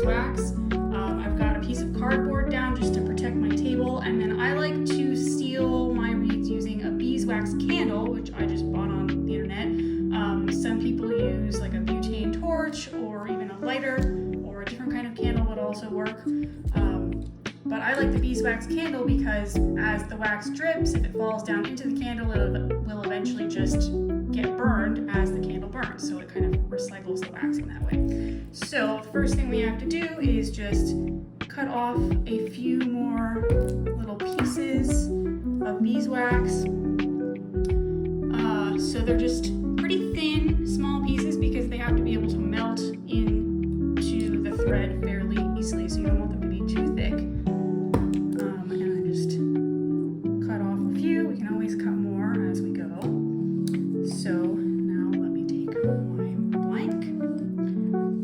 beeswax. I've got a piece of cardboard down just to protect my table, and then I like to seal my reeds using a beeswax candle, which I just bought on the internet. Some people use like a butane torch or even a lighter, or a different kind of candle would also work. But I like the beeswax candle because as the wax drips, if it falls down into the candle, it will eventually just get burned as the candle burns. So it kind of recycles the wax in that way. So the first thing we have to do is just cut off a few more little pieces of beeswax. So they're just pretty thin, small pieces because they have to be able to melt into the thread fairly easily. So you don't want them to be too thick. And I just cut off a few. We can always cut more as we go. So now let me take my blank,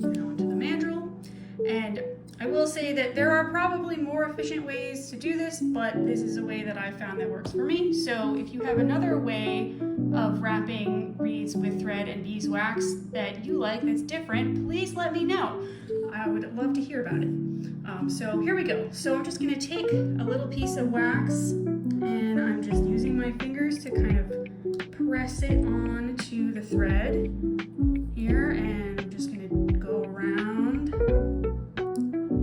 put it onto the mandrel, and I will say that there are probably more efficient ways to do this, but this is a way that I found that works for me. So if you have another way of wrapping reeds with thread and beeswax that you like that's different, please let me know. I would love to hear about it. So here we go. So I'm just going to take a little piece of wax and I'm just using my fingers to kind of press it onto the thread here, and I'm just going to go around.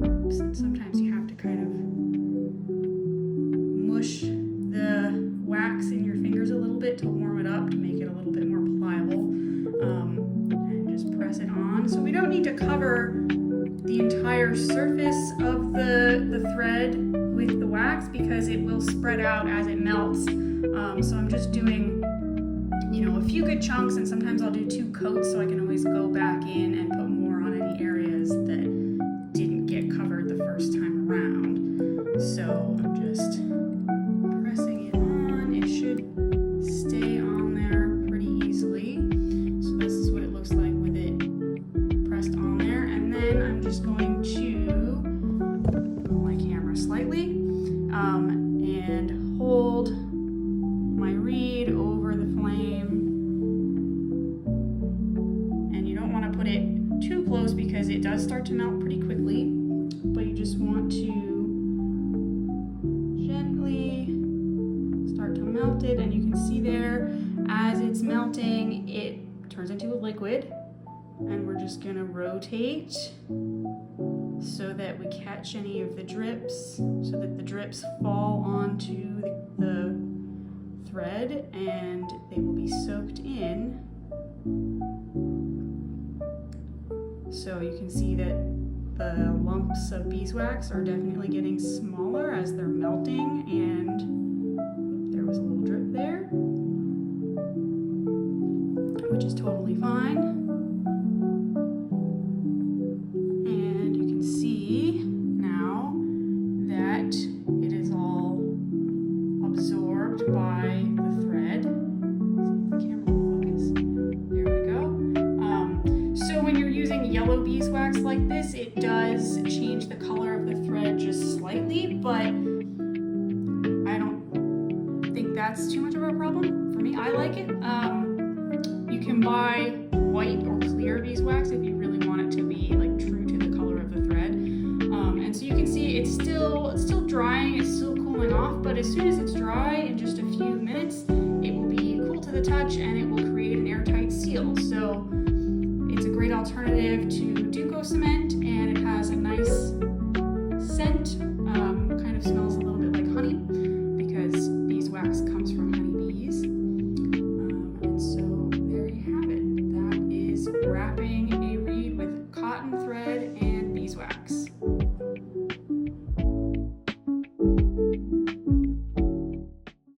Oops, and sometimes you have to kind of mush the wax in your fingers a little bit to warm it up to make it a little bit more pliable, and just press it on. So we don't need to cover the entire surface of the thread with the wax because it will spread out as it melts. So I'm just doing, a few good chunks, and sometimes I'll do 2 coats so I can always go back in and put more on any areas that didn't get covered the first time around. So I'm just pressing it on. It should stay on there pretty easily. So this is what it looks like with it pressed on there. And then I'm just going to move my camera slightly and hold my reed over the flame. And you don't want to put it too close because it does start to melt pretty quickly, but you just want to gently start to melt it, and you can see there as it's melting it turns into a liquid, and we're just going to rotate so that we catch any of the drips, so that the drips fall onto the thread and they will be soaked in. So you can see that the lumps of beeswax are definitely getting smaller as they're melting, and there was a little drip there, which is totally fine. And you can see now that it is all absorbed by the thread. See if the camera will focus. There we go. So when you're using yellow beeswax like this, it does change the color of the thread just slightly, but I don't think that's too much of a problem. For me, I like it. You can buy white or clear beeswax if you really want it to be like true to the color of the thread. And so you can see it's still drying, it's still cooling off, but as soon as it's dry, in just a few minutes, it will be cool to the touch and it will create an airtight seal. So it's a great alternative to Duco cement, and it has a nice scent, kind of smells